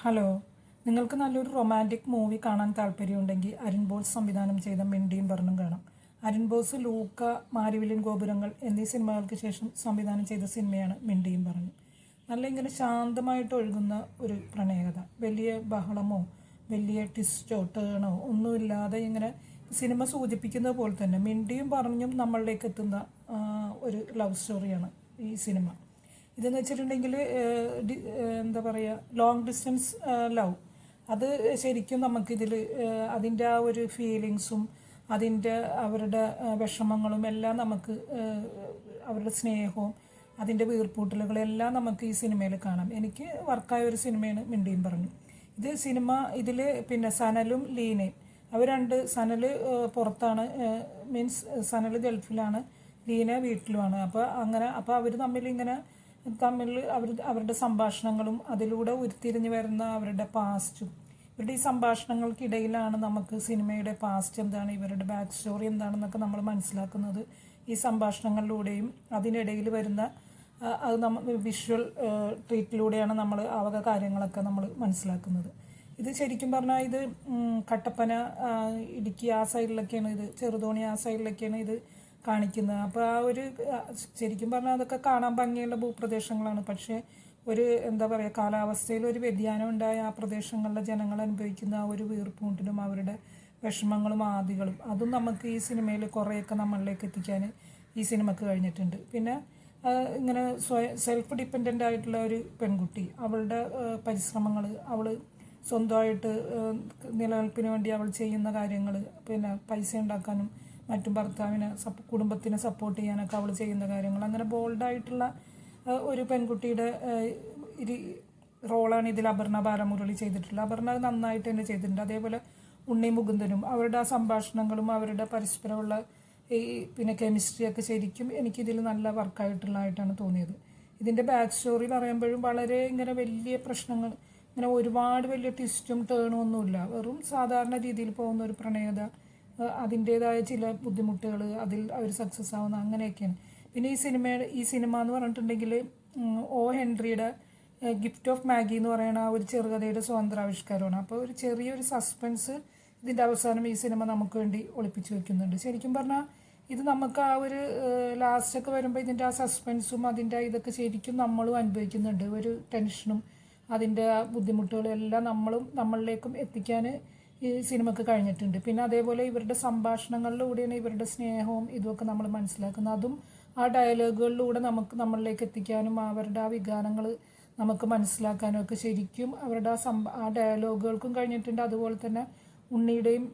Hello, നിങ്ങൾക്ക് നല്ലൊരു romantic movie കാണാൻ താല്പര്യമുണ്ടെങ്കിൽ അരുൺ ബോസ് സംവിധാനം ചെയ്ത മിണ്ടിയും പറഞ്ഞും കാണാം. അരുൺ ബോസ്, ലൂക്ക, മാരിവില്ലിൻ ഗോപുരങ്ങൾ എന്നീ സിനിമകൾക്ക് ശേഷം സംവിധാനം ചെയ്ത സിനിമയാണ് മിണ്ടിയും പറഞ്ഞും. നല്ല ഇങ്ങനെ ശാന്തമായിട്ട് ഒഴുകുന്ന ഒരു പ്രണയകഥ. വലിയ ബഹളമോ വലിയ ട്വിസ്റ്റോ ടേണോ ഒന്നുമില്ലാതെ ഇങ്ങനെ സിനിമ സൂചിപ്പിക്കുന്നത് പോലെ തന്നെ മിണ്ടിയും പറഞ്ഞും നമ്മളിലേക്ക് എത്തുന്ന ഒരു ലവ് സ്റ്റോറിയാണ് ഈ സിനിമ. ഇതെന്ന് വെച്ചിട്ടുണ്ടെങ്കിൽ എന്താ പറയുക, ലോങ് ഡിസ്റ്റൻസ് ലവ്. അത് ശരിക്കും നമുക്കിതിൽ അതിൻ്റെ ആ ഒരു ഫീലിങ്സും അവരുടെ വിഷമങ്ങളും എല്ലാം നമുക്ക്, അവരുടെ സ്നേഹവും അതിൻ്റെ വീർപ്പൂട്ടലുകളെല്ലാം നമുക്ക് ഈ സിനിമയിൽ കാണാം. എനിക്ക് വർക്കായ ഒരു സിനിമയാണ് മിണ്ടിയും പറഞ്ഞു. ഇതിൽ പിന്നെ സനലും ലീനയും അവർ സനൽ പുറത്താണ്, മീൻസ് സനൽ ഗൾഫിലാണ്, ലീന വീട്ടിലുമാണ്. അപ്പോൾ അവർ അവരുടെ സംഭാഷണങ്ങളും അതിലൂടെ ഉരുത്തിരിഞ്ഞ് വരുന്ന അവരുടെ പാസ്റ്റും, ഇവരുടെ ഈ സംഭാഷണങ്ങൾക്കിടയിലാണ് നമുക്ക് സിനിമയുടെ പാസ്റ്റ് എന്താണ്, ഇവരുടെ ബാക്ക് സ്റ്റോറി എന്താണെന്നൊക്കെ നമ്മൾ മനസ്സിലാക്കുന്നത് ഈ സംഭാഷണങ്ങളിലൂടെയും അതിനിടയിൽ വരുന്ന വിഷ്വൽ ട്രീറ്റിലൂടെയാണ് നമ്മൾ കാര്യങ്ങളൊക്കെ നമ്മൾ മനസ്സിലാക്കുന്നത്. ഇത് ശരിക്കും പറഞ്ഞാൽ ഇത് കട്ടപ്പന, ഇടുക്കി ആ സൈഡിലൊക്കെയാണ്, ഇത് ചെറുതോണി ആ സൈഡിലൊക്കെയാണ് ഇത് കാണിക്കുന്നത്. അപ്പോൾ ശരിക്കും പറഞ്ഞാൽ അതൊക്കെ കാണാൻ ഭംഗിയുള്ള ഭൂപ്രദേശങ്ങളാണ്. പക്ഷേ എന്താ പറയുക, കാലാവസ്ഥയിൽ ഒരു വ്യതിയാനം ഉണ്ടായ ആ പ്രദേശങ്ങളിലെ ജനങ്ങൾ അനുഭവിക്കുന്ന ആ ഒരു വീർപ്പൂട്ടിലും അവരുടെ വിഷമങ്ങളും ആദികളും അതും നമുക്ക് ഈ സിനിമയിൽ കുറേയൊക്കെ നമ്മളിലേക്ക് എത്തിക്കാൻ ഈ സിനിമക്ക് കഴിഞ്ഞിട്ടുണ്ട്. പിന്നെ ഇങ്ങനെ സെൽഫ് ഡിപ്പെൻഡൻ്റ് ആയിട്ടുള്ള ഒരു പെൺകുട്ടി, അവളുടെ പരിശ്രമങ്ങൾ, അവൾ സ്വന്തമായിട്ട് നിലനിൽപ്പിന് വേണ്ടി അവൾ ചെയ്യുന്ന കാര്യങ്ങൾ, പിന്നെ പൈസ ഉണ്ടാക്കാനും മറ്റും കുടുംബത്തിനെ സപ്പോർട്ട് ചെയ്യാനൊക്കെ അവൾ ചെയ്യുന്ന കാര്യങ്ങൾ, അങ്ങനെ ബോൾഡായിട്ടുള്ള ഒരു പെൺകുട്ടിയുടെ റോളാണ് ഇതിൽ അപർണ ബാലമുരളി ചെയ്തിട്ടുള്ളത്. അപർണ നന്നായിട്ട് തന്നെ ചെയ്തിട്ടുണ്ട്. അതേപോലെ ഉണ്ണി മുകുന്ദനും അവരുടെ ആ സംഭാഷണങ്ങളും അവരുടെ പരസ്പരമുള്ള പിന്നെ കെമിസ്ട്രിയൊക്കെ ശരിക്കും എനിക്കിതിൽ നല്ല വർക്കായിട്ടുള്ളതായിട്ടാണ് തോന്നിയത്. ഇതിൻ്റെ ബാക്ക് സ്റ്റോറി പറയുമ്പോഴും വളരെ ഇങ്ങനെ വലിയ പ്രശ്നങ്ങൾ, ഇങ്ങനെ ഒരുപാട് വലിയ ട്വിസ്റ്റും ടേണും ഒന്നുമില്ല. വെറും സാധാരണ രീതിയിൽ പോകുന്ന ഒരു പ്രണയത, അതിൻ്റേതായ ചില ബുദ്ധിമുട്ടുകൾ, അതിൽ അവർ സക്സസ് ആവുന്ന അങ്ങനെയൊക്കെയാണ്. പിന്നെ ഈ സിനിമ എന്ന് പറഞ്ഞിട്ടുണ്ടെങ്കിൽ ഹെൻറിയുടെ ഗിഫ്റ്റ് ഓഫ് മാഗി എന്ന് പറയുന്ന ആ ഒരു ചെറുകഥയുടെ സ്വതന്ത്രാവിഷ്കാരമാണ്. അപ്പോൾ ഒരു ചെറിയൊരു സസ്പെൻസ് ഇതിൻ്റെ അവസാനം ഈ സിനിമ നമുക്ക് വേണ്ടി ഒളിപ്പിച്ച് വെക്കുന്നുണ്ട്. ശരിക്കും പറഞ്ഞാൽ ഇത് നമുക്ക് ആ ഒരു ലാസ്റ്റൊക്കെ വരുമ്പോൾ ഇതിൻ്റെ ആ സസ്പെൻസും അതിൻ്റെ ഇതൊക്കെ ശരിക്കും നമ്മളും അനുഭവിക്കുന്നുണ്ട്. ഒരു ടെൻഷനും അതിൻ്റെ ആ ബുദ്ധിമുട്ടുകളും എല്ലാം നമ്മളിലേക്കും എത്തിക്കാൻ ഈ സിനിമക്ക് കഴിഞ്ഞിട്ടുണ്ട്. പിന്നെ അതേപോലെ ഇവരുടെ സംഭാഷണങ്ങളിലൂടെയാണ് ഇവരുടെ സ്നേഹവും ഇതുമൊക്കെ നമ്മൾ മനസ്സിലാക്കുന്നത്. അതും ആ ഡയലോഗുകളിലൂടെ നമ്മളിലേക്ക് എത്തിക്കാനും അവരുടെ ആ വികാരങ്ങൾ നമുക്ക് മനസ്സിലാക്കാനും ഒക്കെ ശരിക്കും അവരുടെ ആ ഡയലോഗുകൾക്കും കഴിഞ്ഞിട്ടുണ്ട്. അതുപോലെ തന്നെ ഉണ്ണിയുടെയും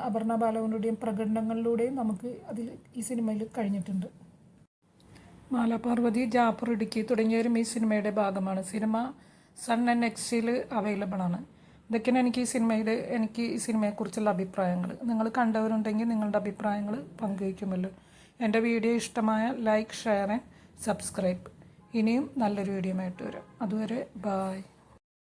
അപർണ ബാലവനുടെയും പ്രകടനങ്ങളിലൂടെയും നമുക്ക് ഈ സിനിമയിൽ കഴിഞ്ഞിട്ടുണ്ട്. മാലാപാർവതി, ജാഫർ ഇടുക്കി തുടങ്ങിയവരും ഈ സിനിമയുടെ ഭാഗമാണ്. സിനിമ സൺ ആൻഡ് നെക്സ്റ്റിൽ അവൈലബിൾ ആണ്. ഇതൊക്കെയാണ് എനിക്ക് ഈ സിനിമയെക്കുറിച്ചുള്ള അഭിപ്രായങ്ങൾ. നിങ്ങൾ കണ്ടവരുണ്ടെങ്കിൽ നിങ്ങളുടെ അഭിപ്രായങ്ങൾ പങ്കുവയ്ക്കുമല്ലോ. എൻ്റെ വീഡിയോ ഇഷ്ടമായ ലൈക്ക്, ഷെയർ ആൻഡ് സബ്സ്ക്രൈബ്. ഇനിയും നല്ലൊരു വീഡിയോ ആയിട്ട് വരാം. അതുവരെ ബായ്.